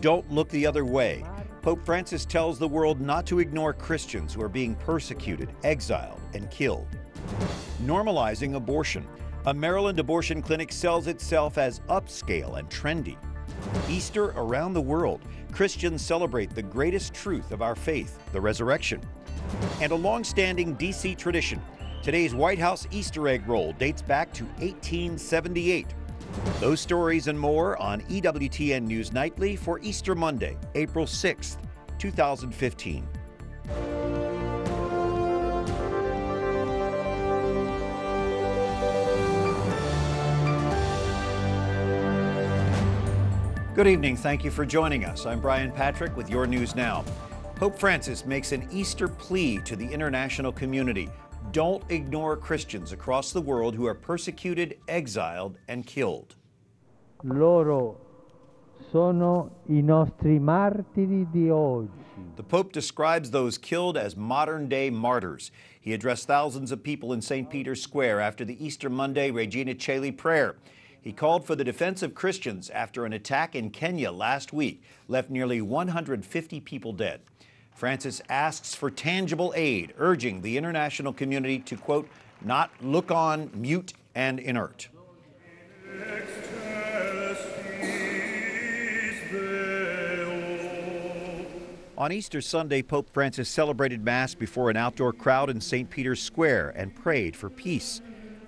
don't look the other way. Pope Francis tells the world not to ignore Christians who are being persecuted, exiled, and killed. Normalizing abortion. A Maryland abortion clinic sells itself as upscale and trendy. Easter around the world. Christians celebrate the greatest truth of our faith, the resurrection. And a long-standing D.C. tradition. Today's White House Easter egg roll dates back to 1878. Those stories and more on EWTN News Nightly for Easter Monday, April 6th, 2015. Good evening. Thank you for joining us. I'm Brian Patrick with your news now. Pope Francis makes an Easter plea to the international community. Don't ignore Christians across the world who are persecuted, exiled, and killed. Loro sono I nostri martiri di oggi. The Pope describes those killed as modern-day martyrs. He addressed thousands of people in St. Peter's Square after the Easter Monday Regina Coeli prayer. He called for the defense of Christians after an attack in Kenya last week left nearly 150 people dead. Francis asks for tangible aid, urging the international community to, quote, not look on, mute, and inert. On Easter Sunday, Pope Francis celebrated Mass before an outdoor crowd in St. Peter's Square and prayed for peace.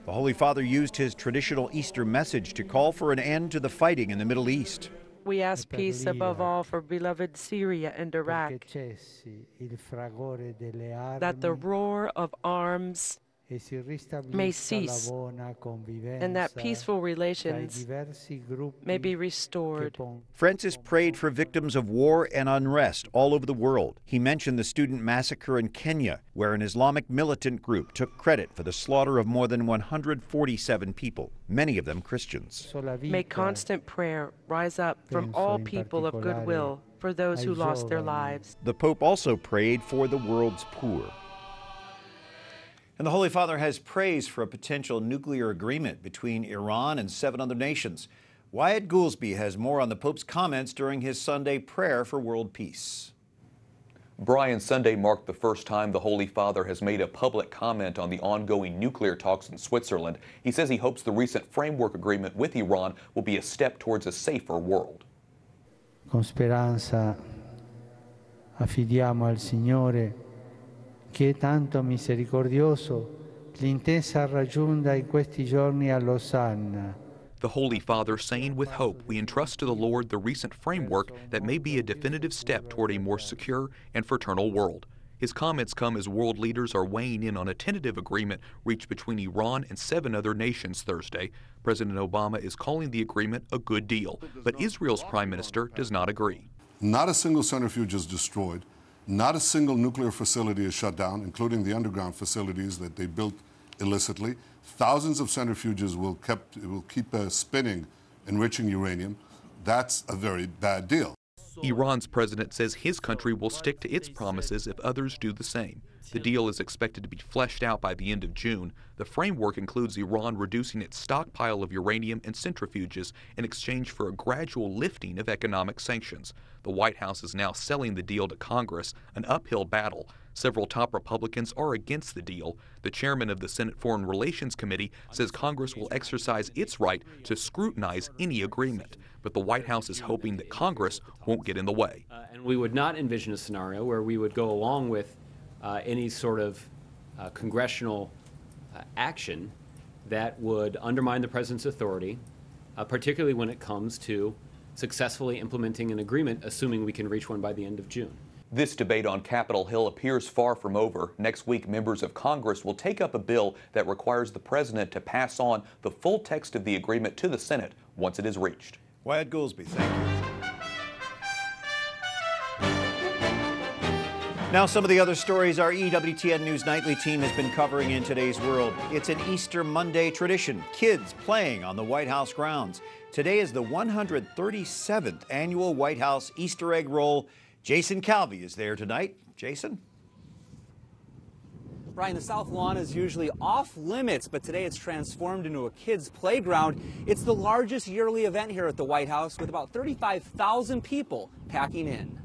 The Holy Father used his traditional Easter message to call for an end to the fighting in the Middle East. We ask peace above all for beloved Syria and Iraq, that the roar of arms may cease and that peaceful relations may be restored. Francis prayed for victims of war and unrest all over the world. He mentioned the student massacre in Kenya, where an Islamic militant group took credit for the slaughter of more than 147 people, many of them Christians. May constant prayer rise up from all people of goodwill for those who lost their lives. The Pope also prayed for the world's poor. And the Holy Father has praise for a potential nuclear agreement between Iran and 7 other nations. Wyatt Goolsbee has more on the Pope's comments during his Sunday prayer for world peace. Brian, Sunday marked the first time the Holy Father has made a public comment on the ongoing nuclear talks in Switzerland. He says he hopes the recent framework agreement with Iran will be a step towards a safer world. Con speranza affidiamo al Signore che è tanto misericordioso l'intesa raggiunta in questi giorni a Losanna. The Holy Father saying with hope we entrust to the Lord the recent framework that may be a definitive step toward a more secure and fraternal world. His comments come as world leaders are weighing in on a tentative agreement reached between Iran and 7 other nations Thursday. President Obama is calling the agreement a good deal, but Israel's prime minister does not agree. Not a single centrifuge is destroyed. Not a single nuclear facility is shut down, including the underground facilities that they built illicitly. Thousands of centrifuges will keep spinning, enriching uranium. That's a very bad deal. Iran's president says his country will stick to its promises if others do the same. The deal is expected to be fleshed out by the end of June. The framework includes Iran reducing its stockpile of uranium and centrifuges in exchange for a gradual lifting of economic sanctions. The White House is now selling the deal to Congress, an uphill battle. Several top Republicans are against the deal. The chairman of the Senate Foreign Relations Committee says Congress will exercise its right to scrutinize any agreement. But the White House is hoping that Congress won't get in the way. And we would not envision a scenario where we would go along with any sort of congressional action that would undermine the president's authority, particularly when it comes to successfully implementing an agreement, assuming we can reach one by the end of June. This debate on Capitol Hill appears far from over. Next week, members of Congress will take up a bill that requires the president to pass on the full text of the agreement to the Senate once it is reached. Wyatt Goolsbee, thank you. Now, some of the other stories our EWTN News Nightly team has been covering in today's world. It's an Easter Monday tradition, kids playing on the White House grounds. Today is the 137th annual White House Easter egg roll. Jason Calvi is there tonight. Jason? Brian, the South Lawn is usually off limits, but today it's transformed into a kids' playground. It's the largest yearly event here at the White House, with about 35,000 people packing in.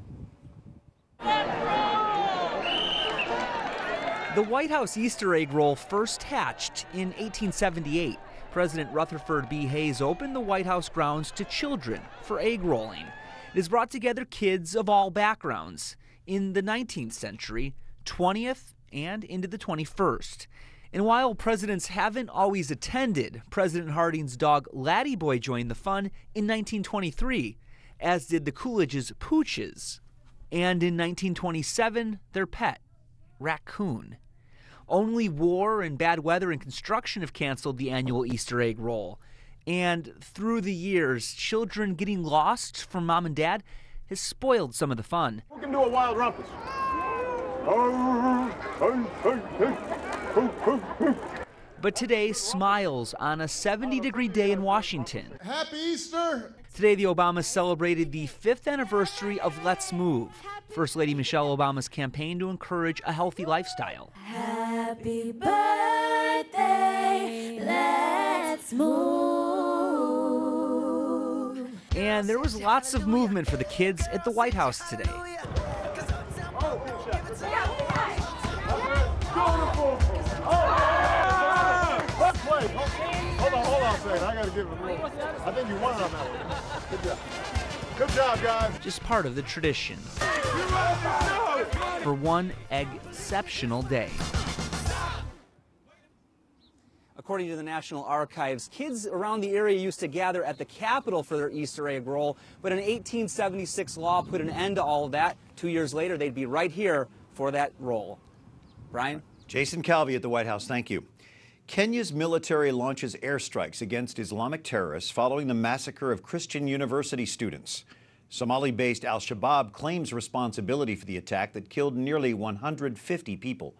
The White House Easter egg roll first hatched in 1878. President Rutherford B. Hayes opened the White House grounds to children for egg rolling. It has brought together kids of all backgrounds in the 19th century, 20th, and into the 21st. And while presidents haven't always attended, President Harding's dog Laddie Boy joined the fun in 1923, as did the Coolidge's Pooches. And in 1927, their pet, Raccoon. Only war and bad weather and construction have canceled the annual Easter egg roll. And through the years, children getting lost from mom and dad has spoiled some of the fun. Who can do a wild rumpus? But today, smiles on a 70-degree day in Washington. Happy Easter! Today, the Obamas celebrated the 5th anniversary of Let's Move, First Lady Michelle Obama's campaign to encourage a healthy lifestyle. Happy birthday, let's move. And there was lots of movement for the kids at the White House today. Hold on a second. I got to give it a little. I think you won on that one. Good job. Good job, guys. Just part of the tradition for one exceptional day. According to the National Archives, kids around the area used to gather at the Capitol for their Easter egg roll, but an 1876 law put an end to all of that. 2 years later, they'd be right here for that roll. Brian? Jason Calvi at the White House, thank you. Kenya's military launches airstrikes against Islamic terrorists following the massacre of Christian university students. Somali-based al-Shabaab claims responsibility for the attack that killed nearly 150 people.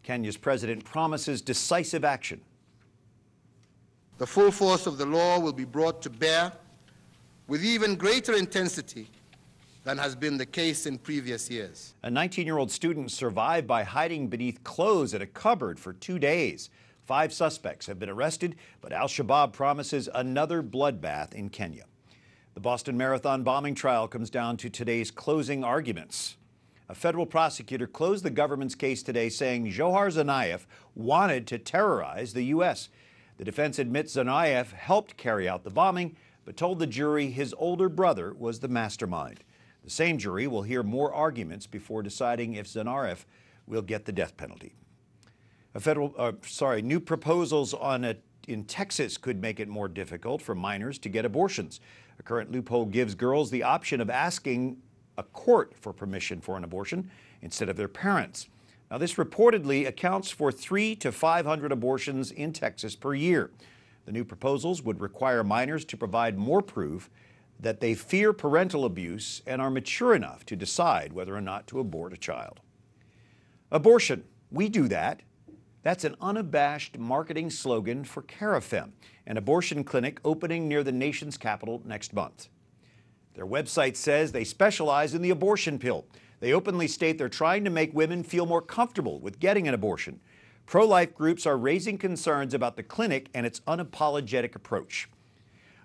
Kenya's president promises decisive action. The full force of the law will be brought to bear with even greater intensity than has been the case in previous years. A 19-year-old student survived by hiding beneath clothes at a cupboard for 2 days. 5 suspects have been arrested, but al-Shabaab promises another bloodbath in Kenya. The Boston Marathon bombing trial comes down to today's closing arguments. A federal prosecutor closed the government's case today, saying Johar Tsarnaev wanted to terrorize the U.S. The defense admits Tsarnaev helped carry out the bombing, but told the jury his older brother was the mastermind. The same jury will hear more arguments before deciding if Tsarnaev will get the death penalty. New proposals in Texas could make it more difficult for minors to get abortions. A current loophole gives girls the option of asking a court for permission for an abortion instead of their parents. Now, this reportedly accounts for 300 to 500 abortions in Texas per year. The new proposals would require minors to provide more proof that they fear parental abuse and are mature enough to decide whether or not to abort a child. Abortion, we do that. That's an unabashed marketing slogan for Carafem, an abortion clinic opening near the nation's capital next month. Their website says they specialize in the abortion pill. They openly state they're trying to make women feel more comfortable with getting an abortion. Pro-life groups are raising concerns about the clinic and its unapologetic approach.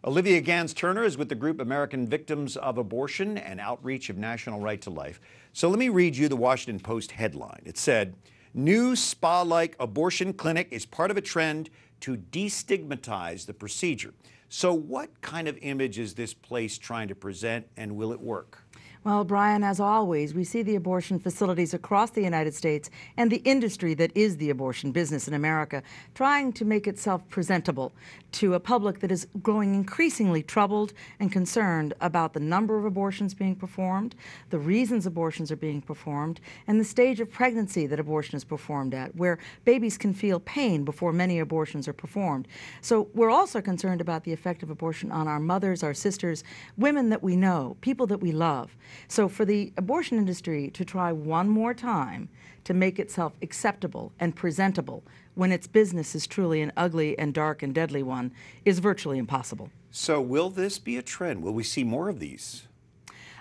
Olivia Gans-Turner is with the group American Victims of Abortion and Outreach of National Right to Life. So let me read you the Washington Post headline. It said, "New spa-like abortion clinic is part of a trend to destigmatize the procedure." So what kind of image is this place trying to present, and will it work? Well, Brian, as always, we see the abortion facilities across the United States and the industry that is the abortion business in America trying to make itself presentable to a public that is growing increasingly troubled and concerned about the number of abortions being performed, the reasons abortions are being performed, and the stage of pregnancy that abortion is performed at, where babies can feel pain before many abortions are performed. So we're also concerned about the effect of abortion on our mothers, our sisters, women that we know, people that we love. So for the abortion industry to try one more time to make itself acceptable and presentable when its business is truly an ugly and dark and deadly one is virtually impossible. So will this be a trend? Will we see more of these?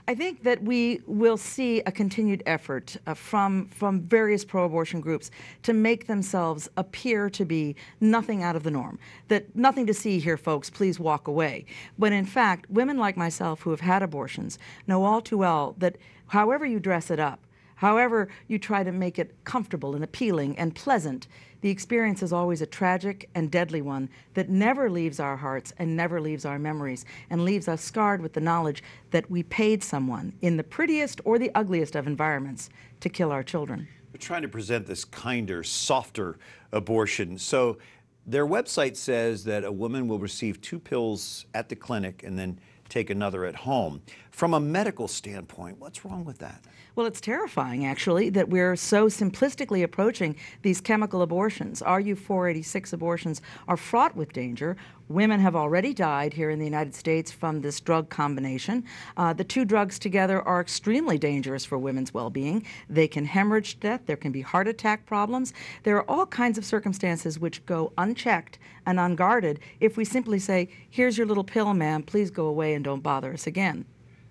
I think that we will see a continued effort from various pro-abortion groups to make themselves appear to be nothing out of the norm, that nothing to see here, folks, please walk away. When in fact, women like myself who have had abortions know all too well that however you dress it up, however you try to make it comfortable and appealing and pleasant, the experience is always a tragic and deadly one that never leaves our hearts and never leaves our memories and leaves us scarred with the knowledge that we paid someone in the prettiest or the ugliest of environments to kill our children. We're trying to present this kinder, softer abortion. So their website says that a woman will receive 2 pills at the clinic and then take another at home. From a medical standpoint, what's wrong with that? Well, it's terrifying, actually, that we're so simplistically approaching these chemical abortions. RU-486 abortions are fraught with danger. Women have already died here in the United States from this drug combination. The 2 drugs together are extremely dangerous for women's well-being. They can hemorrhage to death. There can be heart attack problems. There are all kinds of circumstances which go unchecked and unguarded if we simply say, here's your little pill, ma'am, please go away and don't bother us again.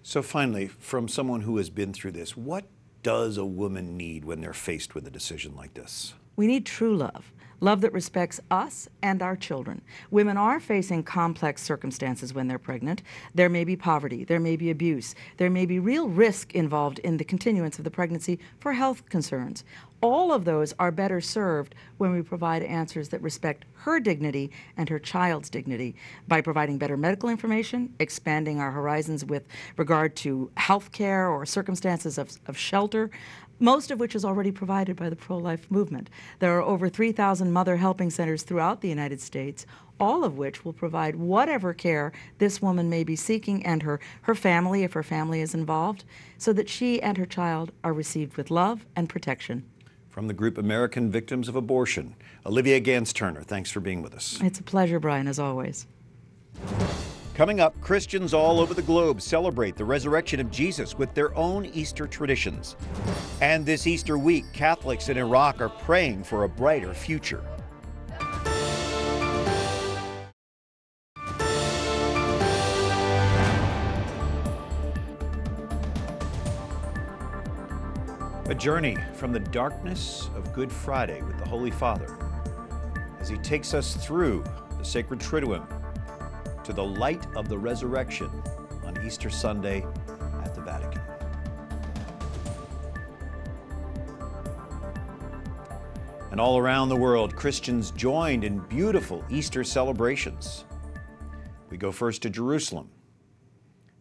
So finally, from someone who has been through this, what does a woman need when they're faced with a decision like this? We need true love. Love that respects us and our children. Women are facing complex circumstances when they're pregnant. There may be poverty, there may be abuse, there may be real risk involved in the continuance of the pregnancy for health concerns. All of those are better served when we provide answers that respect her dignity and her child's dignity by providing better medical information, expanding our horizons with regard to health care or circumstances of shelter, most of which is already provided by the pro-life movement. There are over 3,000 mother helping centers throughout the United States, all of which will provide whatever care this woman may be seeking and her family, if her family is involved, so that she and her child are received with love and protection. From the group American Victims of Abortion, Olivia Gans-Turner, thanks for being with us. It's a pleasure, Brian, as always. Coming up, Christians all over the globe celebrate the resurrection of Jesus with their own Easter traditions. And this Easter week, Catholics in Iraq are praying for a brighter future. A journey from the darkness of Good Friday with the Holy Father as he takes us through the sacred Triduum to the light of the resurrection on Easter Sunday at the Vatican. And all around the world, Christians joined in beautiful Easter celebrations. We go first to Jerusalem,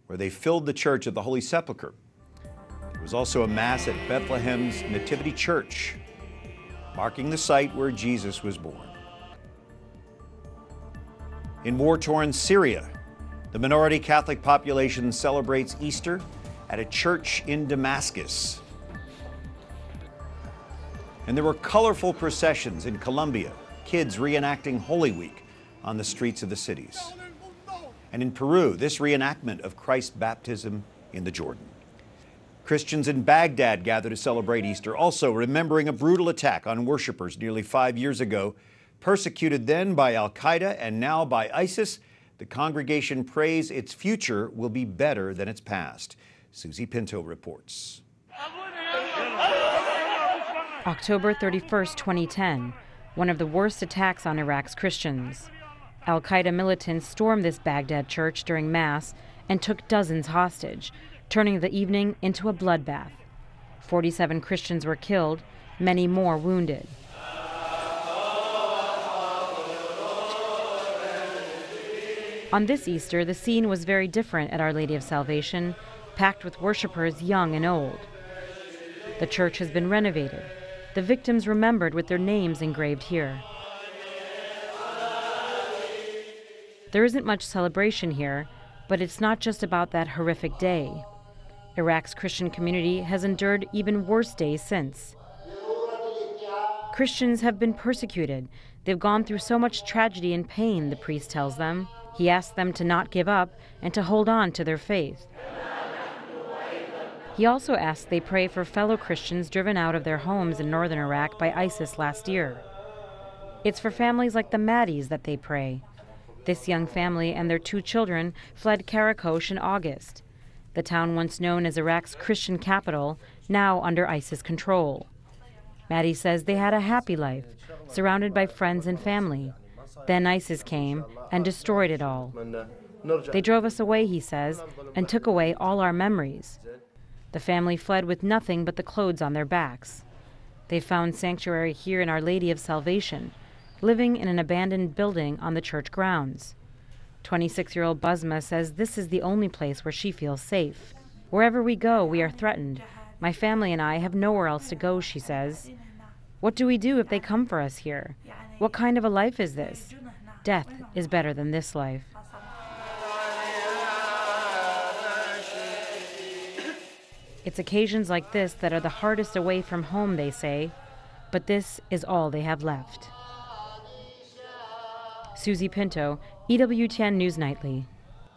where they filled the Church of the Holy Sepulchre. There was also a Mass at Bethlehem's Nativity Church, marking the site where Jesus was born. In war-torn Syria, the minority Catholic population celebrates Easter at a church in Damascus. And there were colorful processions in Colombia, kids reenacting Holy Week on the streets of the cities. And in Peru, this reenactment of Christ's baptism in the Jordan. Christians in Baghdad gather to celebrate Easter, also remembering a brutal attack on worshipers nearly 5 years ago. Persecuted then by Al-Qaeda and now by ISIS, the congregation prays its future will be better than its past. Susie Pinto reports. October 31st, 2010, one of the worst attacks on Iraq's Christians. Al-Qaeda militants stormed this Baghdad church during Mass and took dozens hostage, turning the evening into a bloodbath. 47 Christians were killed, many more wounded. On this Easter, the scene was very different at Our Lady of Salvation, packed with worshipers young and old. The church has been renovated, the victims remembered with their names engraved here. There isn't much celebration here, but it's not just about that horrific day. Iraq's Christian community has endured even worse days since. Christians have been persecuted. They've gone through so much tragedy and pain, the priest tells them. He asks them to not give up and to hold on to their faith. He also asks they pray for fellow Christians driven out of their homes in northern Iraq by ISIS last year. It's for families like the Maddies that they pray. This young family and their 2 children fled Karakosh in August. the town once known as Iraq's Christian capital, now under ISIS control. Maddie says they had a happy life, surrounded by friends and family. Then ISIS came and destroyed it all. They drove us away, he says, and took away all our memories. The family fled with nothing but the clothes on their backs. They found sanctuary here in Our Lady of Salvation, living in an abandoned building on the church grounds. 26-year-old Basma says this is the only place where she feels safe. Wherever we go, we are threatened. My family and I have nowhere else to go, she says. What do we do if they come for us here? What kind of a life is this? Death is better than this life. It's occasions like this that are the hardest away from home, they say, but this is all they have left. Susie Pinto, EWTN News Nightly.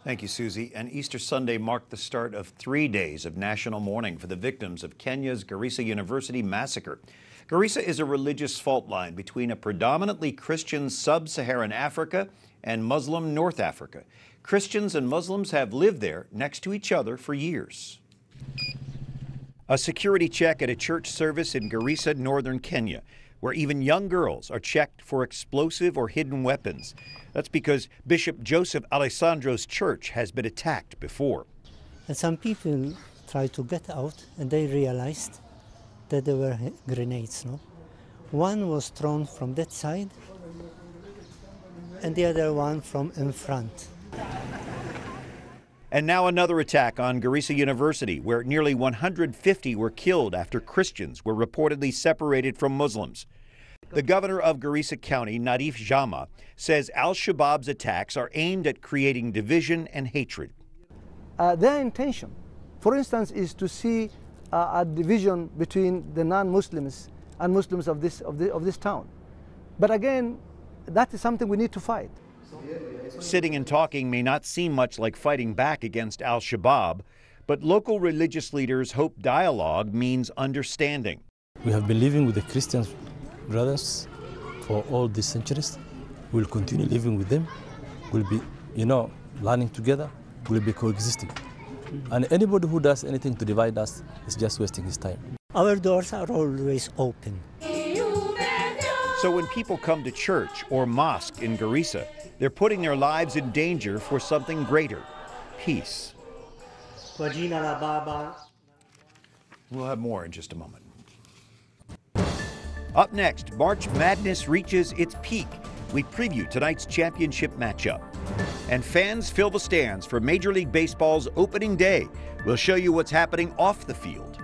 Thank you, Susie. And Easter Sunday marked the start of 3 days of national mourning for the victims of Kenya's Garissa University massacre. Garissa is a religious fault line between a predominantly Christian sub-Saharan Africa and Muslim North Africa. Christians and Muslims have lived there next to each other for years. A security check at a church service in Garissa, northern Kenya, where even young girls are checked for explosive or hidden weapons. That's because Bishop Joseph Alessandro's church has been attacked before. And some people tried to get out and they realized that there were grenades. No? One was thrown from that side and the other one from in front. And now another attack on Garissa University, where nearly 150 were killed after Christians were reportedly separated from Muslims. The governor of Garissa County, Nadif Jama, says al-Shabaab's attacks are aimed at creating division and hatred. Their intention, for instance, is to see a division between the non-Muslims and Muslims of this town. But again, that is something we need to fight. Sitting and talking may not seem much like fighting back against al-Shabaab, but local religious leaders hope dialogue means understanding. We have been living with the Christian brothers for all these centuries. We'll continue living with them. We'll be, learning together. We'll be coexisting. And anybody who does anything to divide us is just wasting his time. Our doors are always open. So when people come to church or mosque in Garissa, they're putting their lives in danger for something greater, peace. We'll have more in just a moment. Up next, March Madness reaches its peak. We preview tonight's championship matchup. And fans fill the stands for Major League Baseball's opening day. We'll show you what's happening off the field.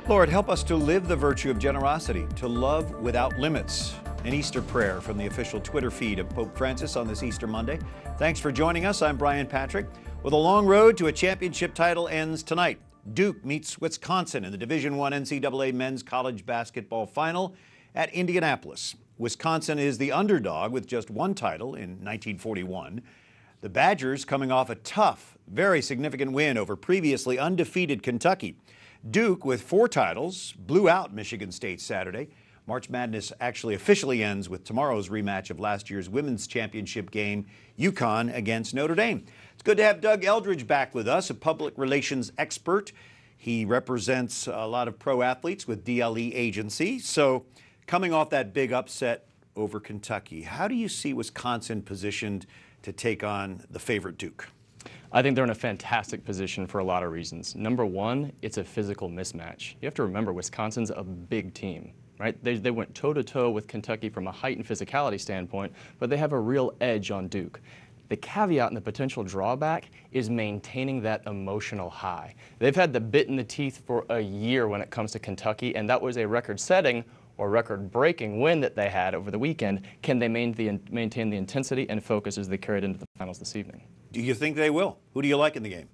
Lord, help us to live the virtue of generosity, to love without limits. An Easter prayer from the official Twitter feed of Pope Francis on this Easter Monday. Thanks for joining us. I'm Brian Patrick. Well, the long road to a championship title ends tonight. Duke meets Wisconsin in the Division I NCAA men's college basketball final at Indianapolis. Wisconsin is the underdog with just one title in 1941. The Badgers coming off a tough, very significant win over previously undefeated Kentucky. Duke, with 4 titles, blew out Michigan State Saturday. March Madness actually officially ends with tomorrow's rematch of last year's women's championship game, UConn against Notre Dame. It's good to have Doug Eldridge back with us, a public relations expert. He represents a lot of pro athletes with DLE Agency. So coming off that big upset over Kentucky, how do you see Wisconsin positioned to take on the favorite Duke? I think they're in a fantastic position for a lot of reasons. Number one, it's a physical mismatch. You have to remember, Wisconsin's a big team, right? They went toe-to-toe with Kentucky from a height and physicality standpoint, but they have a real edge on Duke. The caveat and the potential drawback is maintaining that emotional high. They've had the bit in the teeth for a year when it comes to Kentucky, and that was a record-setting or record-breaking win that they had over the weekend. Can they maintain the intensity and focus as they carry it into the finals this evening? Do you think they will? Who do you like in the game?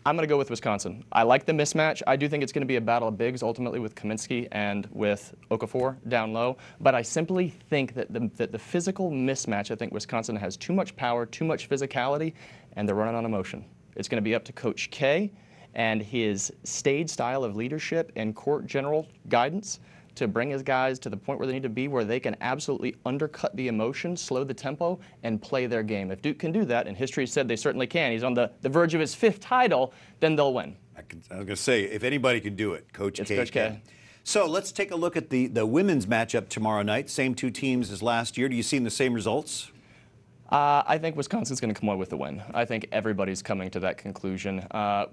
I'm going to go with Wisconsin. I like the mismatch. I do think it's going to be a battle of bigs, ultimately with Kaminsky and with Okafor down low. But I simply think that the physical mismatch, I think Wisconsin has too much power, too much physicality, and they're running on emotion. It's going to be up to Coach K and his staid style of leadership and court general guidance to bring his guys to the point where they need to be, where they can absolutely undercut the emotion, slow the tempo, and play their game. If Duke can do that, and history said they certainly can, he's on the verge of his 5th title, then they'll win. I was going to say, if anybody can do it, Coach K Coach can. K. So let's take a look at the women's matchup tomorrow night. Same 2 teams as last year. Do you see the same results? I think Wisconsin's going to come away with the win. I think everybody's coming to that conclusion.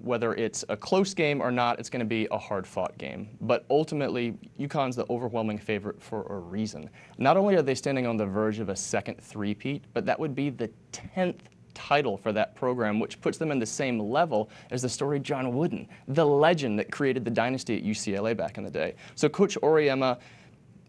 Whether it's a close game or not, it's going to be a hard-fought game. But ultimately, UConn's the overwhelming favorite for a reason. Not only are they standing on the verge of a second three-peat, but that would be the 10th title for that program, which puts them in the same level as the storied John Wooden, the legend that created the dynasty at UCLA back in the day. So Coach Auriemma,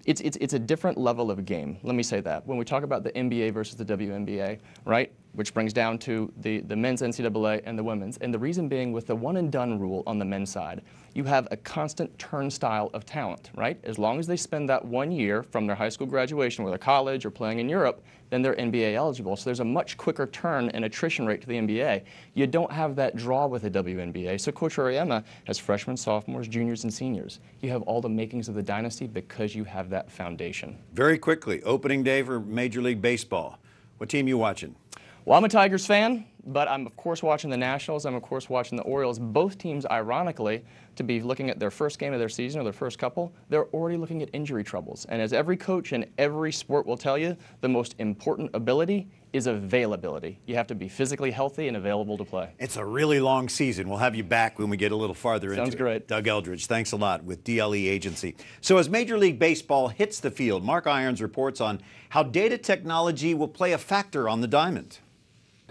it's a different level of game. Let me say that. When we talk about the NBA versus the WNBA, right, which brings down to the men's NCAA and the women's, and the reason being with the one-and-done rule on the men's side, you have a constant turnstile of talent, right? As long as they spend that 1 year from their high school graduation, whether college or playing in Europe, then they're NBA eligible. So there's a much quicker turn and attrition rate to the NBA. You don't have that draw with the WNBA. So Coach Auriemma has freshmen, sophomores, juniors, and seniors. You have all the makings of the dynasty because you have that foundation. Very quickly, opening day for Major League Baseball. What team you watching? Well, I'm a Tigers fan, but I'm of course watching the Nationals. I'm of course watching the Orioles. Both teams, ironically, to be looking at their first game of their season or their first couple, they're already looking at injury troubles. And as every coach in every sport will tell you, the most important ability is availability. You have to be physically healthy and available to play. It's a really long season. We'll have you back when we get a little farther into it. Sounds great. Doug Eldridge, thanks a lot with DLE Agency. So as Major League Baseball hits the field, Mark Irons reports on how data technology will play a factor on the diamond.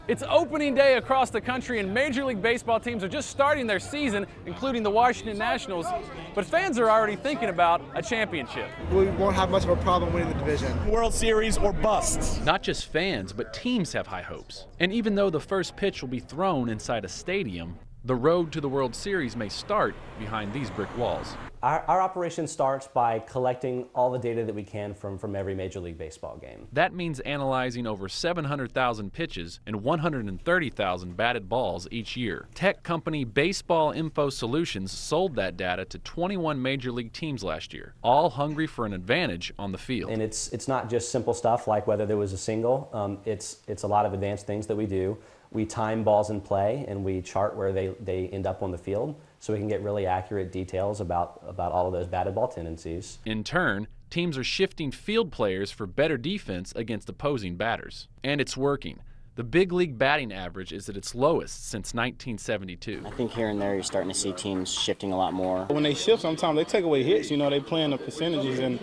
It's opening day across the country and Major League Baseball teams are just starting their season, including the Washington Nationals, but fans are already thinking about a championship. We won't have much of a problem winning the division. World Series or bust. Not just fans, but teams have high hopes. And even though the first pitch will be thrown inside a stadium, the road to the World Series may start behind these brick walls. Our operation starts by collecting all the data that we can from every Major League Baseball game. That means analyzing over 700,000 pitches and 130,000 batted balls each year. Tech company Baseball Info Solutions sold that data to 21 Major League teams last year, all hungry for an advantage on the field. And it's not just simple stuff like whether there was a single. It's a lot of advanced things that we do. We time balls in play and we chart where they end up on the field so we can get really accurate details about all of those batted ball tendencies. In turn, teams are shifting field players for better defense against opposing batters. And it's working. The big league batting average is at its lowest since 1972. I think here and there you're starting to see teams shifting a lot more. When they shift, sometimes they take away hits. You know, they playing the percentages and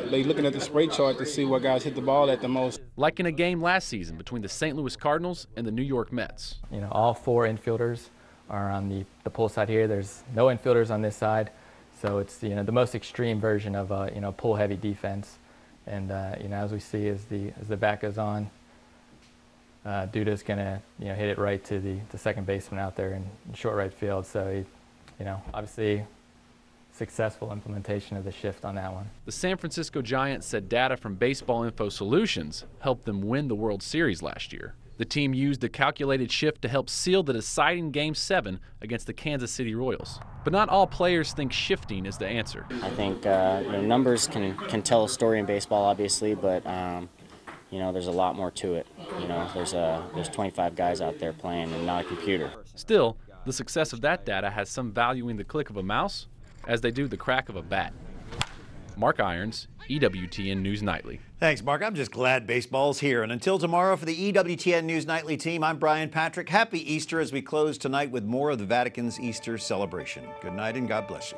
they looking at the spray chart to see what guys hit the ball at the most. Like in a game last season between the St. Louis Cardinals and the New York Mets. You know, all 4 infielders are on the pull side here. There's no infielders on this side, so it's the most extreme version of pull heavy defense. And as we see as the bat goes on, Duda's gonna hit it right to the second baseman out there in short right field. So obviously successful implementation of the shift on that one. The San Francisco Giants said data from Baseball Info Solutions helped them win the World Series last year. The team used the calculated shift to help seal the deciding Game 7 against the Kansas City Royals. But not all players think shifting is the answer. I think numbers can tell a story in baseball, obviously, but there's a lot more to it. There's 25 guys out there playing and not a computer. Still, the success of that data has some value in the click of a mouse as they do the crack of a bat. Mark Irons, EWTN News Nightly. Thanks, Mark. I'm just glad baseball's here. And until tomorrow, for the EWTN News Nightly team, I'm Brian Patrick. Happy Easter as we close tonight with more of the Vatican's Easter celebration. Good night and God bless you.